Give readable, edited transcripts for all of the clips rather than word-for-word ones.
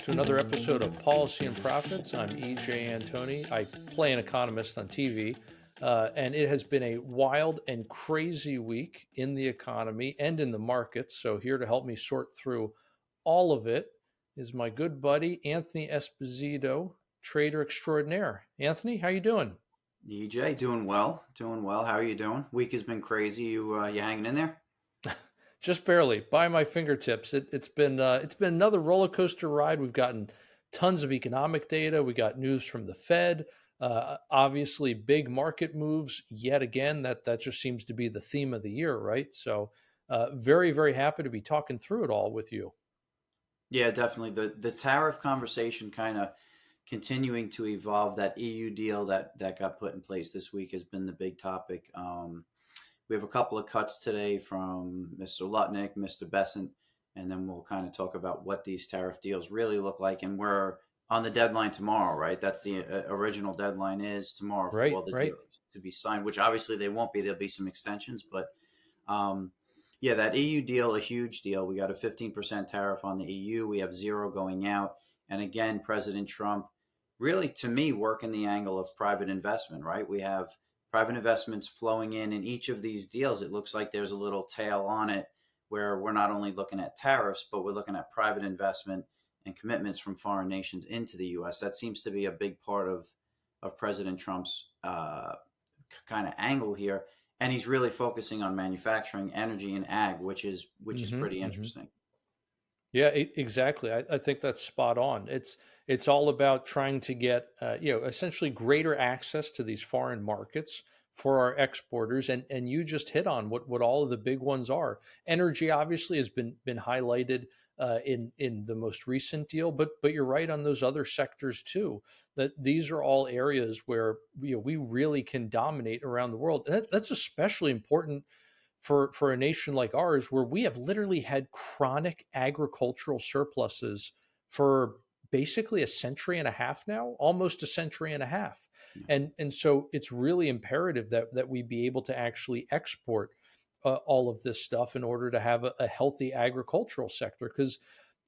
back to another episode of Policy and Profits. I'm EJ Antoni. I play an economist on TV, and it has been a wild and crazy week in the economy and in the markets. So here to help me sort through all of it is my good buddy Anthony Esposito, trader extraordinaire. Anthony, how you doing? EJ, doing well, doing well. How are you doing? Week has been crazy. You hanging in there? Just barely by my fingertips. It's been another roller coaster ride. We've gotten tons of economic data. We got news from the Fed. Obviously, big market moves yet again. That just seems to be the theme of the year, right? So, very very happy to be talking through it all with you. Yeah, definitely. The tariff conversation kind of continuing to evolve. That EU deal that got put in place this week has been the big topic. We have a couple of cuts today from Mr. Lutnick, Mr. Bessent, and then we'll kind of talk about what these tariff deals really look like. And we're on the deadline tomorrow, right? That's the original deadline is tomorrow for Right, all the right. deals to be signed, which obviously they won't be. There'll be some extensions, but yeah, that EU deal, a huge deal. We got a 15% tariff on the EU. We have zero going out. And again, President Trump really, to me, working the angle of private investment, right? We have private investments flowing in each of these deals. It looks like there's a little tail on it where we're not only looking at tariffs, but we're looking at private investment and commitments from foreign nations into the U.S. That seems to be a big part of President Trump's kind of angle here. And he's really focusing on manufacturing, energy, and ag, which is hmm pretty hmm interesting. Yeah, exactly. I think that's spot on. It's all about trying to get essentially greater access to these foreign markets for our exporters, and you just hit on what all of the big ones are. Energy obviously has been highlighted in the most recent deal, but you're right on those other sectors too. That these are all areas where we really can dominate around the world, and that's especially important for a nation like ours, where we have literally had chronic agricultural surpluses for basically a century and a half now, almost a century and a half. Yeah. And so it's really imperative that we be able to actually export all of this stuff in order to have a healthy agricultural sector. Because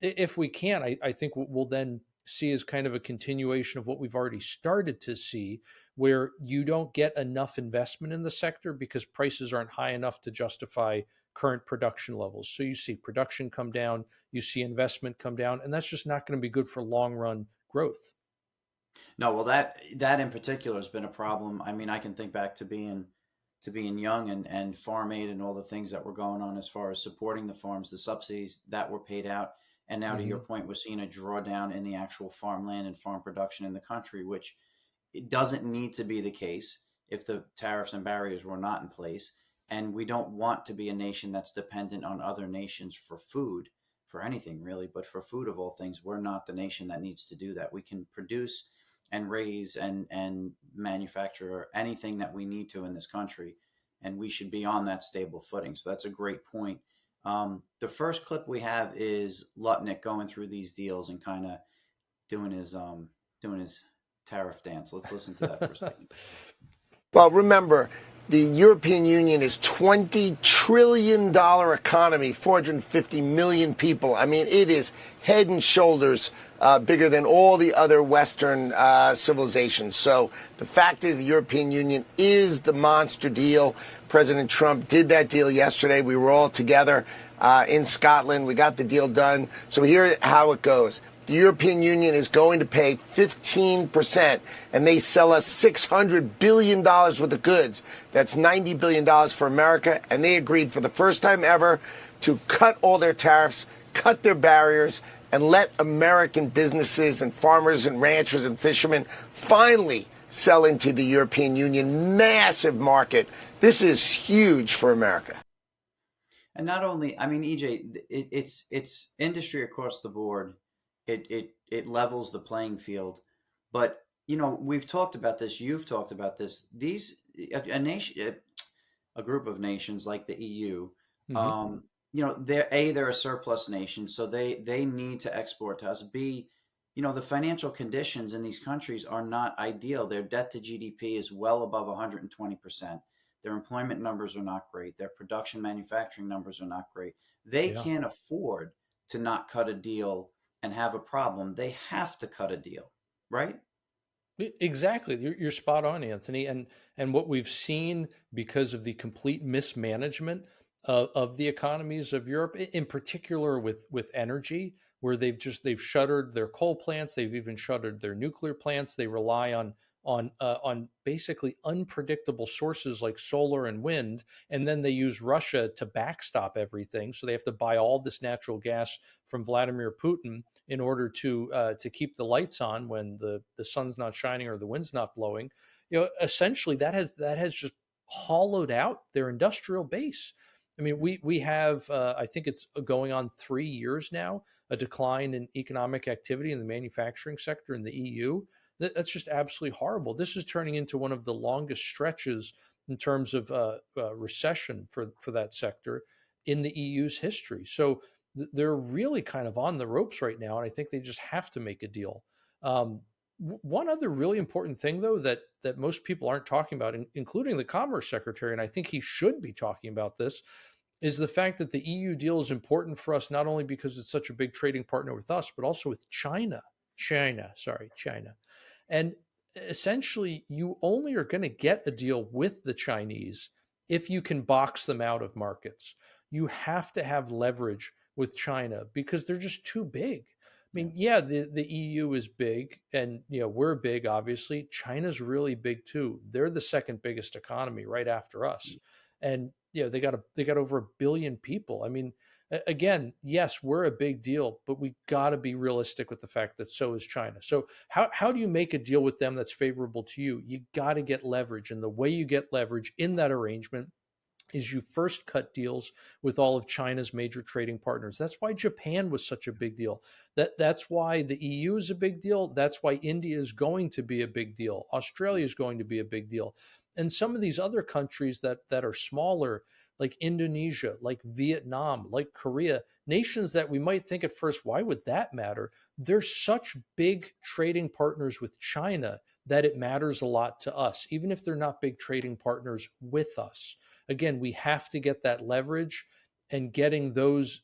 if we can, I think what we'll then see is kind of a continuation of what we've already started to see, where you don't get enough investment in the sector because prices aren't high enough to justify current production levels. So you see production come down, you see investment come down, and that's just not going to be good for long run growth. No, well, that in particular has been a problem. I mean, I can think back to being young and farm aid and all the things that were going on as far as supporting the farms, the subsidies that were paid out. And now, to your hmm point, we're seeing a drawdown in the actual farmland and farm production in the country, which it doesn't need to be the case if the tariffs and barriers were not in place. And we don't want to be a nation that's dependent on other nations for food, for anything really, but for food of all things, we're not the nation that needs to do that. We can produce and raise and manufacture anything that we need to in this country, and we should be on that stable footing. So that's a great point. The first clip we have is Lutnick going through these deals and kind of doing his tariff dance. Let's listen to that for a second. Well, remember, the European Union is $20 trillion economy, 450 million people. I mean, it is head and shoulders bigger than all the other Western civilizations. So the fact is the European Union is the monster deal. President Trump did that deal yesterday. We were all together in Scotland. We got the deal done. So here how it goes. The European Union is going to pay 15%, and they sell us $600 billion worth of goods. That's $90 billion for America, and they agreed for the first time ever to cut all their tariffs, cut their barriers, and let American businesses and farmers and ranchers and fishermen finally sell into the European Union. Massive market. This is huge for America. And not only, I mean, EJ, it's industry across the board. It levels the playing field. But we've talked about this. You've talked about this. A nation, a group of nations like the EU, hmm they're a surplus nation, so they need to export to us. B, the financial conditions in these countries are not ideal. Their debt to GDP is well above 120%. Their employment numbers are not great. Their production manufacturing numbers are not great. They Yeah. can't afford to not cut a deal and have a problem, they have to cut a deal, right? Exactly. You're spot on, Anthony. And what we've seen because of the complete mismanagement of the economies of Europe, in particular with energy, where they've shuttered their coal plants, they've even shuttered their nuclear plants. They rely on basically unpredictable sources like solar and wind, and then they use Russia to backstop everything. So they have to buy all this natural gas from Vladimir Putin in order to keep the lights on when the sun's not shining or the wind's not blowing. Essentially that has just hollowed out their industrial base. I mean, we have I think it's going on 3 years now, a decline in economic activity in the manufacturing sector in the EU. That's just absolutely horrible. This is turning into one of the longest stretches in terms of recession for that sector in the EU's history. So they're really kind of on the ropes right now, and I think they just have to make a deal. One other really important thing, though, that most people aren't talking about, including the Commerce Secretary, and I think he should be talking about this, is the fact that the EU deal is important for us not only because it's such a big trading partner with us, but also with China. China. And essentially, you only are going to get a deal with the Chinese if you can box them out of markets. You have to have leverage with China because they're just too big. I mean, yeah, the EU is big and we're big, obviously. China's really big too. They're the second biggest economy right after us. And they got over 1 billion people. I mean, again, yes, we're a big deal, but we got to be realistic with the fact that so is China. So how do you make a deal with them that's favorable to you? You got to get leverage. And the way you get leverage in that arrangement is you first cut deals with all of China's major trading partners. That's why Japan was such a big deal. That's why the EU is a big deal. That's why India is going to be a big deal. Australia is going to be a big deal. And some of these other countries that are smaller, like Indonesia, like Vietnam, like Korea, nations that we might think at first, why would that matter? They're such big trading partners with China that it matters a lot to us, even if they're not big trading partners with us. Again, we have to get that leverage, and getting those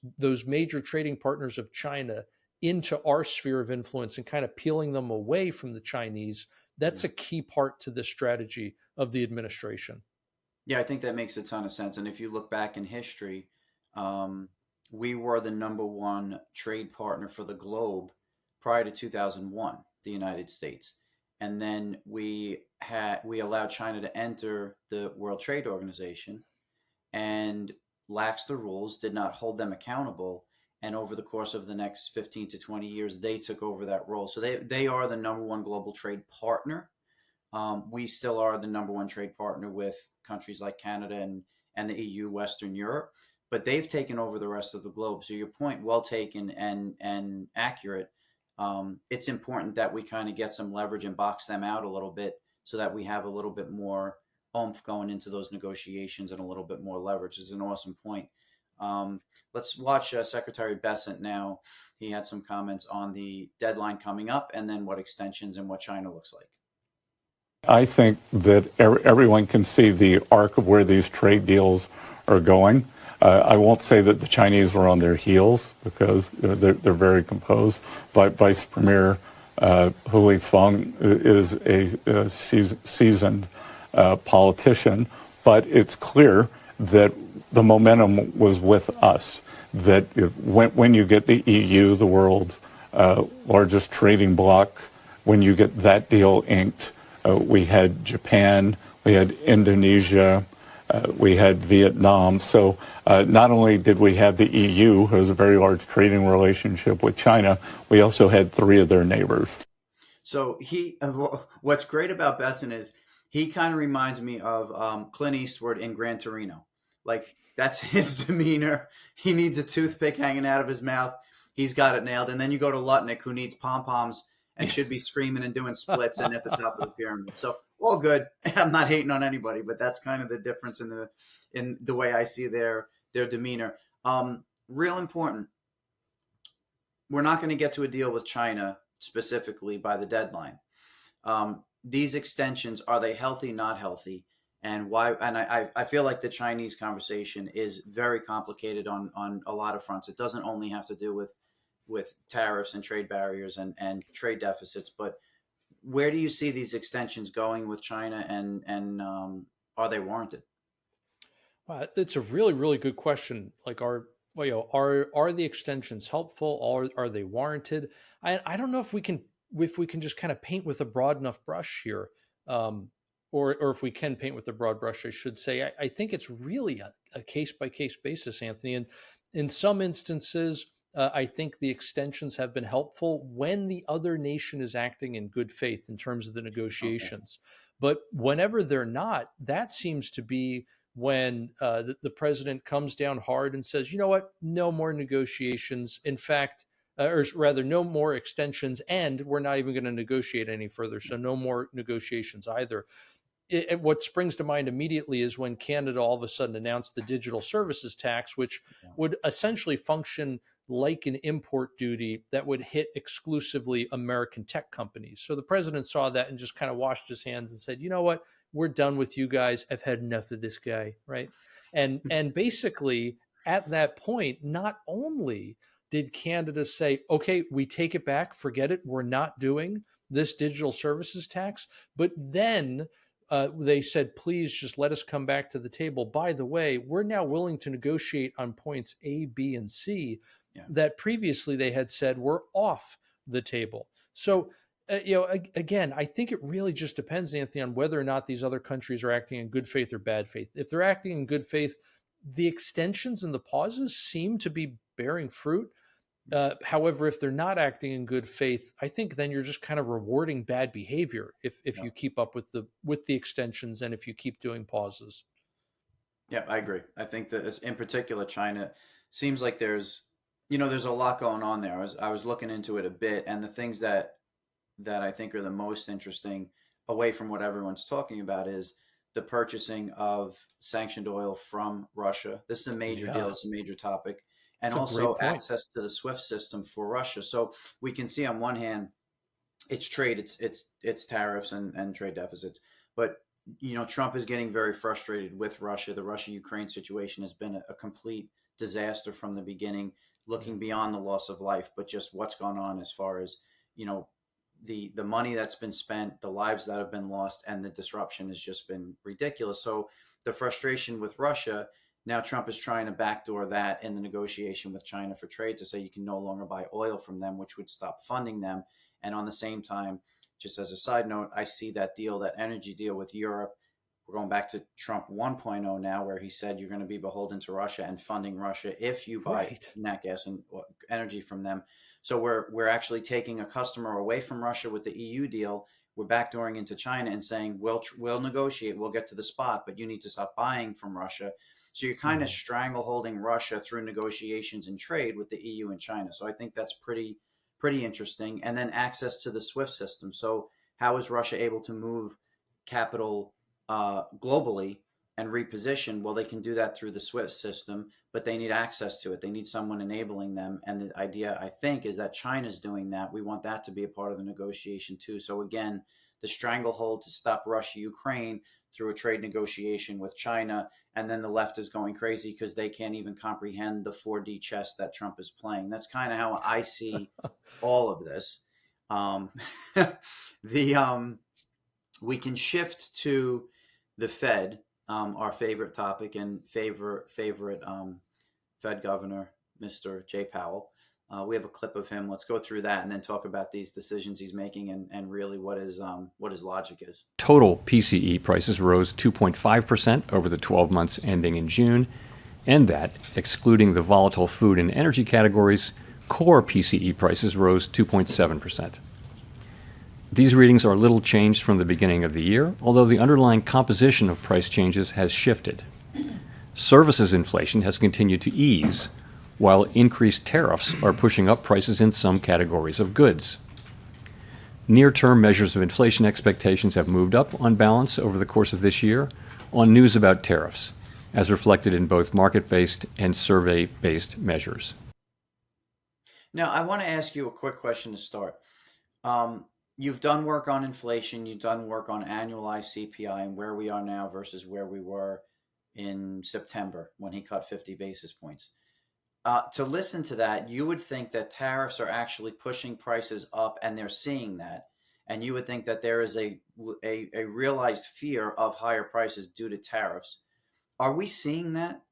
major trading partners of China into our sphere of influence and kind of peeling them away from the Chinese. That's a key part to this strategy of the administration. Yeah, I think that makes a ton of sense. And if you look back in history, um, we were the number one trade partner for the globe prior to 2001, the United States. And then we allowed China to enter the World Trade Organization and laxed the rules, did not hold them accountable. And over the course of the next 15 to 20 years, they took over that role. So they are the number one global trade partner. We still are the number one trade partner with countries like Canada and the EU, Western Europe, but they've taken over the rest of the globe. So your point, well taken and accurate. It's important that we kind of get some leverage and box them out a little bit so that we have a little bit more oomph going into those negotiations and a little bit more leverage. Is an awesome point. Let's watch Secretary Bessent now. He had some comments on the deadline coming up and then what extensions and what China looks like. I think that everyone can see the arc of where these trade deals are going. I won't say that the Chinese were on their heels because they're very composed. But Vice Premier Hu Feng is a seasoned politician. But it's clear that the momentum was with us. That when you get the EU, the world's largest trading bloc, when you get that deal inked, we had Japan, we had Indonesia, we had Vietnam. So not only did we have the EU, who has a very large trading relationship with China, we also had 3 of their neighbors. So what's great about Bessent is he kind of reminds me of Clint Eastwood in Gran Torino. Like, that's his demeanor. He needs a toothpick hanging out of his mouth. He's got it nailed. And then you go to Lutnick, who needs pom-poms and should be screaming and doing splits and at the top of the pyramid. So all good. I'm not hating on anybody, but that's kind of the difference in the way I see their demeanor. Real important. We're not going to get to a deal with China specifically by the deadline. These extensions, are they healthy, not healthy? And why? And I feel like the Chinese conversation is very complicated on a lot of fronts. It doesn't only have to do with with tariffs and trade barriers and trade deficits. But where do you see these extensions going with China, and are they warranted? It's a really, really good question. Like, are the extensions helpful? Are they warranted? I don't know if we can just kind of paint with a broad enough brush here, um, or if we can paint with a broad brush, I should say. I think it's really a case by case basis, Anthony. And in some instances, I think the extensions have been helpful when the other nation is acting in good faith in terms of the Okay. negotiations. But whenever they're not, that seems to be when the president comes down hard and says, you know what, no more negotiations. In fact, or rather, no more extensions, and we're not even going to negotiate any further. So, no more negotiations either. What springs to mind immediately is when Canada all of a sudden announced the digital services tax, which Yeah. would essentially function like an import duty that would hit exclusively American tech companies. So the president saw that and just kind of washed his hands and said, "You know what? We're done with you guys. I've had enough of this guy." Right? And basically at that point, not only did Canada say, "Okay, we take it back, forget it, we're not doing this digital services tax," but then they said, please just let us come back to the table. By the way, we're now willing to negotiate on points A, B, and C Yeah. that previously they had said were off the table. Yeah. So, again, I think it really just depends, Anthony, on whether or not these other countries are acting in good faith or bad faith. If they're acting in good faith, the extensions and the pauses seem to be bearing fruit. However, if they're not acting in good faith, I think then you're just kind of rewarding bad behavior if Yeah. you keep up with the extensions and if you keep doing pauses. Yeah, I agree. I think that in particular, China seems like there's a lot going on there. I was looking into it a bit, and the things that I think are the most interesting, away from what everyone's talking about, is the purchasing of sanctioned oil from Russia. This is a major deal. Yeah, It's a major topic, and it's a great also point. access to the SWIFT system for Russia. So we can see on one hand, it's trade, it's tariffs and trade deficits, but Trump is getting very frustrated with Russia. The Russia-Ukraine situation has been a complete disaster from the beginning, Yeah. looking beyond the loss of life, but just what's gone on as far as you know the money that's been spent, the lives that have been lost, and the disruption has just been ridiculous. So the frustration with Russia, now Trump is trying to backdoor that in the negotiation with China for trade to say you can no longer buy oil from them, which would stop funding them. And on the same time, just as a side note, I see that deal, that energy deal with Europe. We're going back to Trump 1.0 now, where he said you're going to be beholden to Russia and funding Russia if you buy Right. nat gas and energy from them. So we're actually taking a customer away from Russia with the EU deal. We're backdooring into China and saying we'll negotiate, we'll get to the spot, but you need to stop buying from Russia. So you're kind of Mhm. strangleholding Russia through negotiations and trade with the EU and China. So I think that's pretty interesting. And then access to the SWIFT system. So how is Russia able to move capital globally and reposition? Well, they can do that through the SWIFT system, but they need access to it. They need someone enabling them. And the idea, I think, is that China's doing that. We want that to be a part of the negotiation too. So again, the stranglehold to stop Russia, Ukraine through a trade negotiation with China. And then the left is going crazy because they can't even comprehend the 4D chess that Trump is playing. That's kind of how I see all of this. Um, the We can shift to the Fed, our favorite topic and favorite Fed governor, Mr. Jay Powell. We have a clip of him. Let's go through that and then talk about these decisions he's making and really what his logic is. Total PCE prices rose 2.5% over the 12 months ending in June, and that, excluding the volatile food and energy categories, core PCE prices rose 2.7%. These readings are little changed from the beginning of the year, although the underlying composition of price changes has shifted. Services inflation has continued to ease, while increased tariffs are pushing up prices in some categories of goods. Near-term measures of inflation expectations have moved up on balance over the course of this year on news about tariffs, as reflected in both market-based and survey-based measures. Now, I want to ask you a quick question to start. You've done work on inflation, you've done work on annualized CPI and where we are now versus where we were in September when he cut 50 basis points. To listen to that, you would think that tariffs are actually pushing prices up, and they're seeing that. And you would think that there is a realized fear of higher prices due to tariffs. Are we seeing that?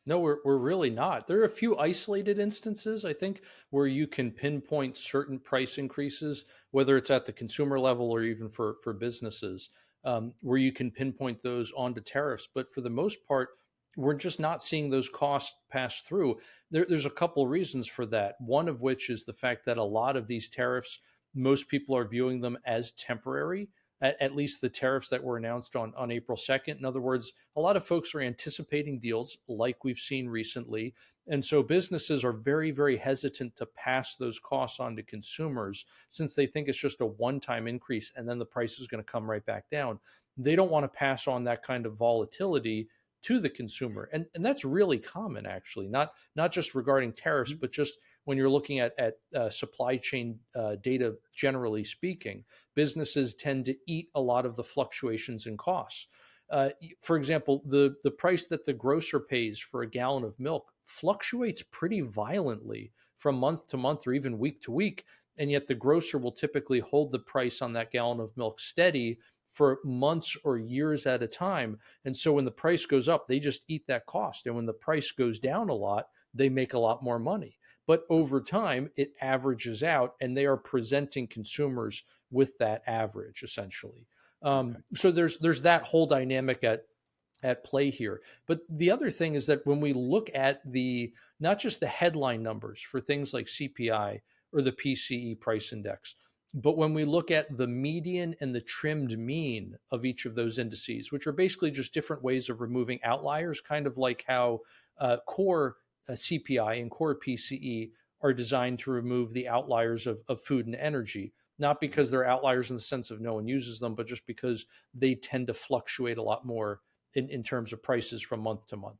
No, we're really not. There are a few isolated instances, I think, where you can pinpoint certain price increases, whether it's at the consumer level or even for businesses, where you can pinpoint those onto tariffs. But for the most part, we're just not seeing those costs pass through. There's a couple reasons for that. One of which is the fact that a lot of these tariffs, most people are viewing them as temporary. At least the tariffs that were announced on April 2nd. In other words, a lot of folks are anticipating deals like we've seen recently. And so businesses are very, very hesitant to pass those costs on to consumers since they think it's just a one time increase and then the price is going to come right back down. They don't want to pass on that kind of volatility to the consumer. And that's really common, actually, not just regarding tariffs, but just when you're looking at supply chain data, generally speaking, businesses tend to eat a lot of the fluctuations in costs. For example, the price that the grocer pays for a gallon of milk fluctuates pretty violently from month to month or even week to week. And yet the grocer will typically hold the price on that gallon of milk steady for months or years at a time. And so when the price goes up, they just eat that cost. And when the price goes down a lot, they make a lot more money. But over time, it averages out, and they are presenting consumers with that average essentially. So there's that whole dynamic at play here. But the other thing is that when we look at the not just the headline numbers for things like CPI or the PCE price index, but when we look at the median and the trimmed mean of each of those indices, which are basically just different ways of removing outliers, kind of like how core CPI and core PCE are designed to remove the outliers of food and energy, not because they're outliers in the sense of no one uses them, but just because they tend to fluctuate a lot more in terms of prices from month to month.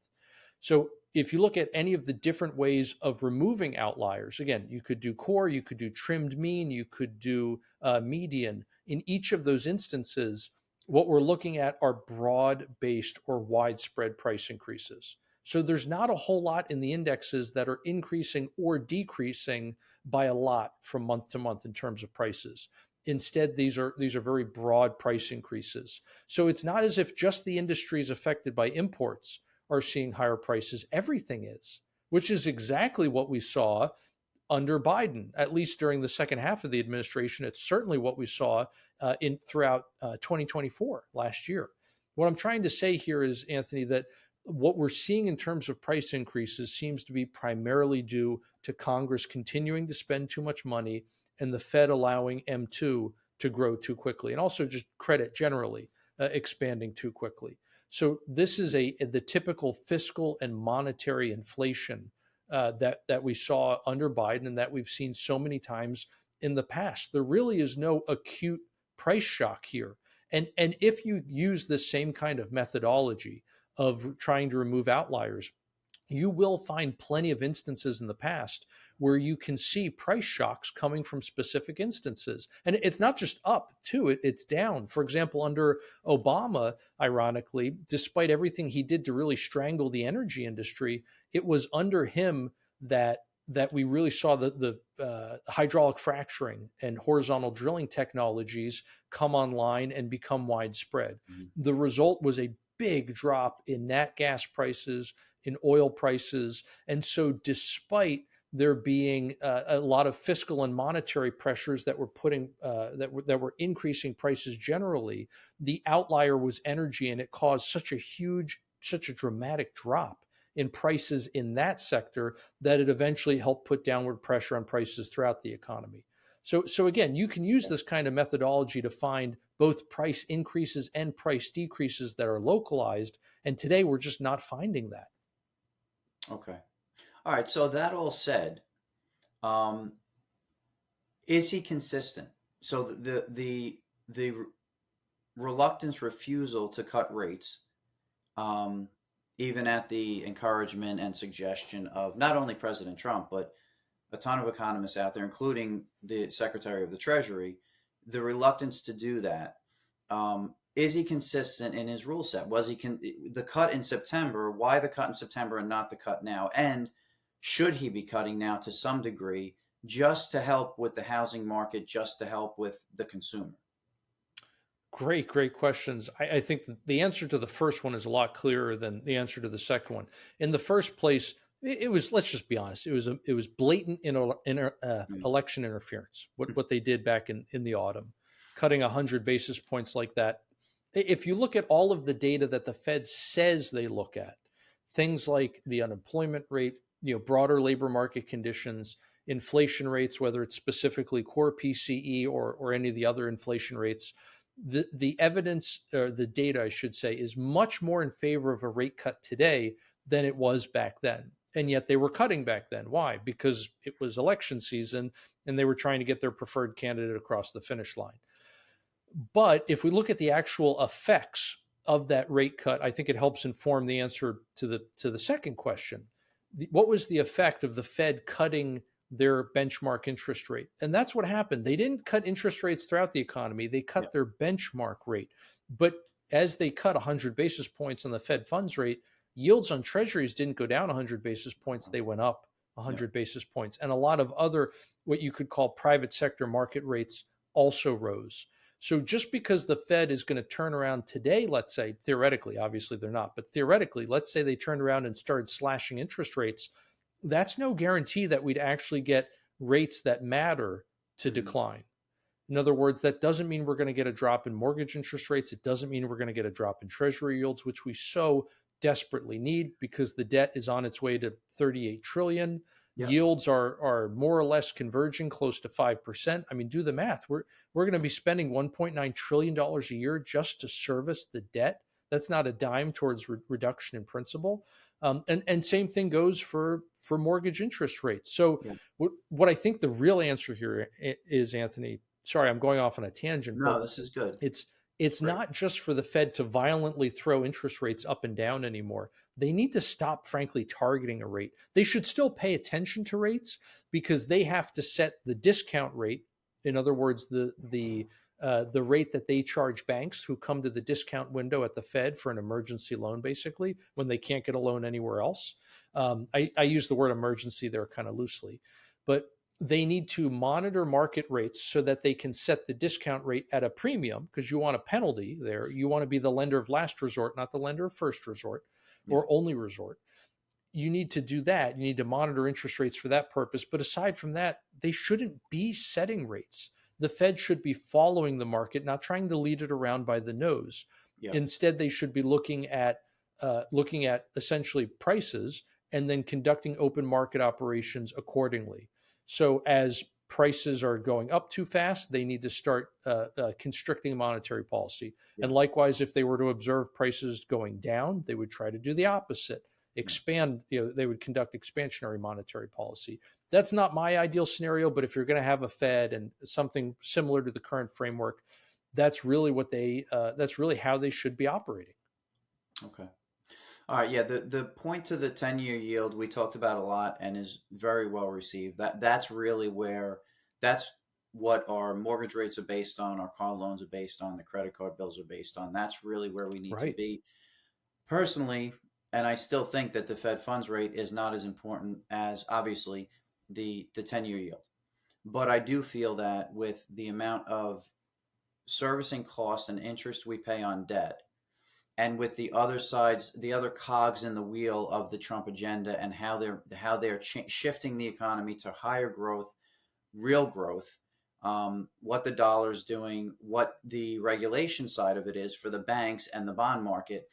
So if you look at any of the different ways of removing outliers, again, you could do core, you could do trimmed mean, you could do median. In each of those instances, what we're looking at are broad-based or widespread price increases. So there's not a whole lot in the indexes that are increasing or decreasing by a lot from month to month in terms of prices. Instead, these are very broad price increases. So it's not as if just the industries affected by imports are seeing higher prices. Everything is, which is exactly what we saw under Biden, at least during the second half of the administration. It's certainly what we saw throughout 2024 last year. What I'm trying to say here is, Anthony, that what we're seeing in terms of price increases seems to be primarily due to Congress continuing to spend too much money and the Fed allowing M2 to grow too quickly, and also just credit generally expanding too quickly. So this is the typical fiscal and monetary inflation that we saw under Biden and that we've seen so many times in the past. There really is no acute price shock here. And if you use the same kind of methodology of trying to remove outliers, you will find plenty of instances in the past where you can see price shocks coming from specific instances. And it's not just up, too, it's down. For example, under Obama, ironically, despite everything he did to really strangle the energy industry, it was under him that we really saw the hydraulic fracturing and horizontal drilling technologies come online and become widespread. Mm-hmm. The result was a big drop in nat gas prices, in oil prices. And so despite there being a lot of fiscal and monetary pressures that were that were increasing prices generally, the outlier was energy, and it caused such a dramatic drop in prices in that sector that it eventually helped put downward pressure on prices throughout the economy. So again, you can use this kind of methodology to find both price increases and price decreases that are localized. And today we're just not finding that. Okay. All right. So that all said, is he consistent? So the reluctance, refusal to cut rates, even at the encouragement and suggestion of not only President Trump, but a ton of economists out there, including the Secretary of the Treasury, the reluctance to do that. Is he consistent in his rule set? Was he the cut in September? Why the cut in September and not the cut now? And should he be cutting now to some degree, just to help with the housing market, just to help with the consumer? Great questions. I think that the answer to the first one is a lot clearer than the answer to the second one. In the first place, it was, let's just be honest, it was blatant Mm. election interference. What they did back in the autumn, cutting 100 basis points like that. If you look at all of the data that the Fed says they look at, things like the unemployment rate, broader labor market conditions, inflation rates, whether it's specifically core PCE or any of the other inflation rates, the evidence, or the data, I should say, is much more in favor of a rate cut today than it was back then. And yet they were cutting back then. Why? Because it was election season and they were trying to get their preferred candidate across the finish line. But if we look at the actual effects of that rate cut, I think it helps inform the answer to the second question. What was the effect of the Fed cutting their benchmark interest rate? And that's what happened. They didn't cut interest rates throughout the economy. They cut their benchmark rate. But as they cut 100 basis points on the Fed funds rate, yields on treasuries didn't go down 100 basis points. They went up 100 basis points. And a lot of other, what you could call private sector market rates, also rose. So just because the Fed is going to turn around today, let's say, theoretically, obviously they're not, but theoretically, let's say they turned around and started slashing interest rates, that's no guarantee that we'd actually get rates that matter to decline. In other words, that doesn't mean we're going to get a drop in mortgage interest rates. It doesn't mean we're going to get a drop in treasury yields, which we so desperately need because the debt is on its way to 38 trillion. Yields are more or less converging close to 5%. I mean, do the math. We're going to be spending $1.9 trillion a year just to service the debt. That's not a dime towards reduction in principal. And same thing goes for mortgage interest rates. So what I think the real answer here is, Anthony, sorry, I'm going off on a tangent. No, this is good. It's not just for the Fed to violently throw interest rates up and down anymore. They need to stop, frankly, targeting a rate. They should still pay attention to rates because they have to set the discount rate. In other words, the rate that they charge banks who come to the discount window at the Fed for an emergency loan, basically, when they can't get a loan anywhere else. I use the word emergency there kind of loosely, but they need to monitor market rates so that they can set the discount rate at a premium, because you want a penalty there. You want to be the lender of last resort, not the lender of first resort or only resort. You need to do that. You need to monitor interest rates for that purpose. But aside from that, they shouldn't be setting rates. The Fed should be following the market, not trying to lead it around by the nose. Instead, they should be looking at essentially prices and then conducting open market operations accordingly. So as prices are going up too fast, they need to start constricting monetary policy. And likewise, if they were to observe prices going down, they would try to do the opposite. Expand, they would conduct expansionary monetary policy. That's not my ideal scenario, but if you're going to have a Fed and something similar to the current framework, that's really that's really how they should be operating. Okay. All right. Yeah. The point to the 10-year yield we talked about a lot and is very well received. That's really that's what our mortgage rates are based on, our car loans are based on, the credit card bills are based on. That's really where we need to be. Personally, and I still think that the Fed funds rate is not as important as obviously the 10-year yield. But I do feel that with the amount of servicing costs and interest we pay on debt, and with the other sides, the other cogs in the wheel of the Trump agenda and how they're shifting the economy to higher growth, real growth, what the dollar's doing, what the regulation side of it is for the banks and the bond market,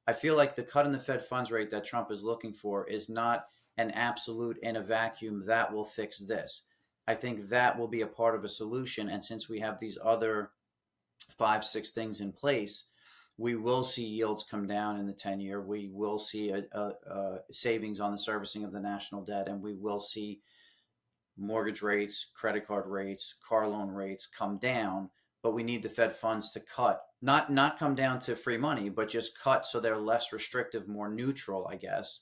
I feel like the cut in the Fed funds rate that Trump is looking for is not an absolute in a vacuum that will fix this. I think that will be a part of a solution. And since we have these other 5-6 things in place, we will see yields come down in the 10-year. We will see a savings on the servicing of the national debt, and we will see mortgage rates, credit card rates, car loan rates come down. But we need the Fed funds to cut, not come down to free money, but just cut so they're less restrictive, more neutral, I guess,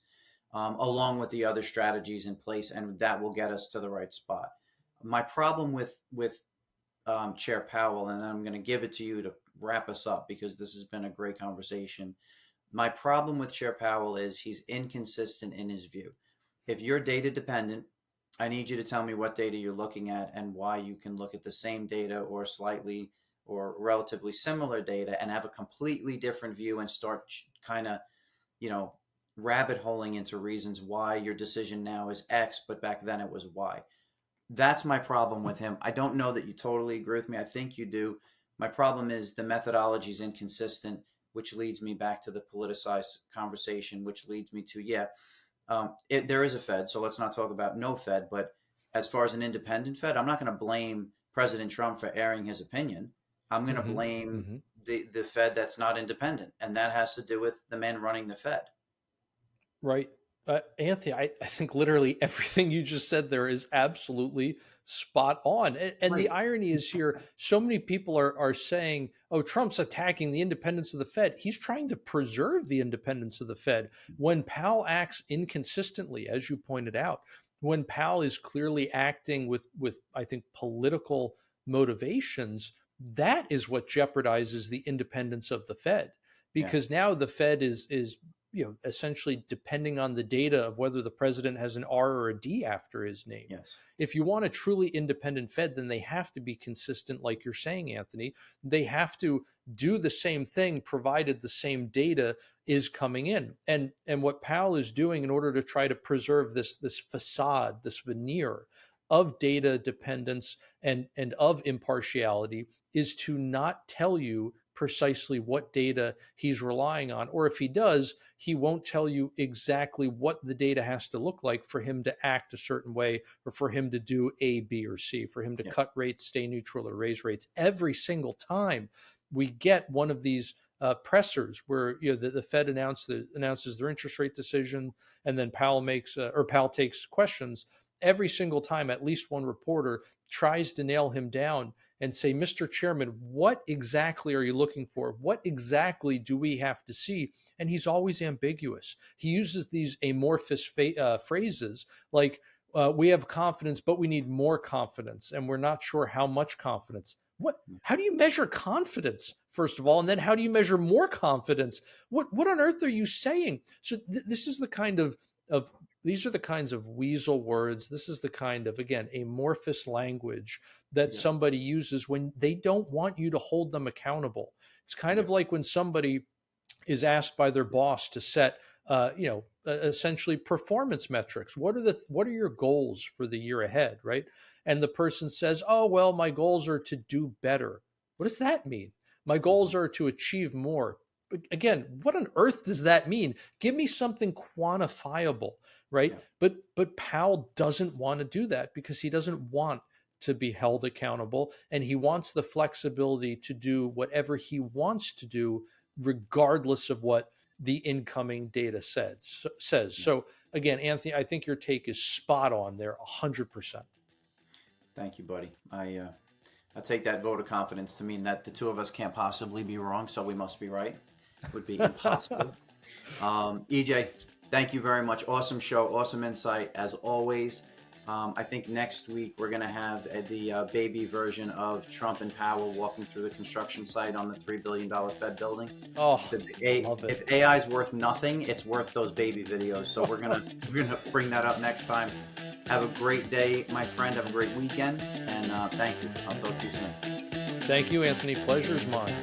along with the other strategies in place, and that will get us to the right spot. My problem with Chair Powell, and I'm going to give it to you to wrap us up because this has been a great conversation. My problem with Chair Powell is he's inconsistent in his view. if you're data dependent, I need you to tell me what data you're looking at and why you can look at the same data or slightly or relatively similar data and have a completely different view and start kind of, you know, rabbit holing into reasons why your decision now is X, but back then it was Y. That's my problem with him. I don't know that you totally agree with me. I think you do. My problem is the methodology is inconsistent, which leads me back to the politicized conversation, which leads me to, there is a Fed. So let's not talk about no Fed. But as far as an independent Fed, I'm not going to blame President Trump for airing his opinion. I'm going to blame the Fed that's not independent. And that has to do with the man running the Fed. Right. Anthony, I think literally everything you just said there is absolutely spot on. And Right. the irony is here, so many people are saying, oh, Trump's attacking the independence of the Fed. He's trying to preserve the independence of the Fed. When Powell acts inconsistently, as you pointed out, when Powell is clearly acting with I think, political motivations, that is what jeopardizes the independence of the Fed. Because now the Fed is essentially depending on the data of whether the president has an R or a D after his name. Yes. If you want a truly independent Fed, then they have to be consistent, like you're saying, Anthony. They have to do the same thing, provided the same data is coming in. And what Powell is doing in order to try to preserve this facade, this veneer of data dependence and of impartiality, is to not tell you precisely what data he's relying on. Or if he does, he won't tell you exactly what the data has to look like for him to act a certain way, or for him to do A, B, or C, for him to cut rates, stay neutral, or raise rates. Every single time we get one of these pressers where the Fed announces their interest rate decision, and then Powell takes questions. Every single time, at least one reporter tries to nail him down and say, Mr. Chairman, what exactly are you looking for? What exactly do we have to see? And he's always ambiguous. He uses these amorphous phrases like, we have confidence, but we need more confidence, and we're not sure how much confidence. How do you measure confidence, first of all? And then how do you measure more confidence? What on earth are you saying? So this is the kind of these are the kinds of weasel words. This is the kind of, again, amorphous language that somebody uses when they don't want you to hold them accountable. It's kind of like when somebody is asked by their boss to set, essentially performance metrics. What are your goals for the year ahead, right? And the person says, oh, well, my goals are to do better. What does that mean? My goals are to achieve more. But again, what on earth does that mean? Give me something quantifiable, right? But Powell doesn't want to do that because he doesn't want to be held accountable, and he wants the flexibility to do whatever he wants to do, regardless of what the incoming data says. So again, Anthony, I think your take is spot on there, 100%. Thank you, buddy. I take that vote of confidence to mean that the two of us can't possibly be wrong, so we must be right. It would be impossible. EJ, thank you very much. Awesome show, awesome insight as always. I think next week we're going to have the baby version of Trump and Powell walking through the construction site on the $3 billion Fed building. Oh, love it. If AI is worth nothing, it's worth those baby videos. So we're gonna bring that up next time. Have a great day, my friend. Have a great weekend, and thank you. I'll talk to you soon. Thank you, Anthony. Pleasure's mine.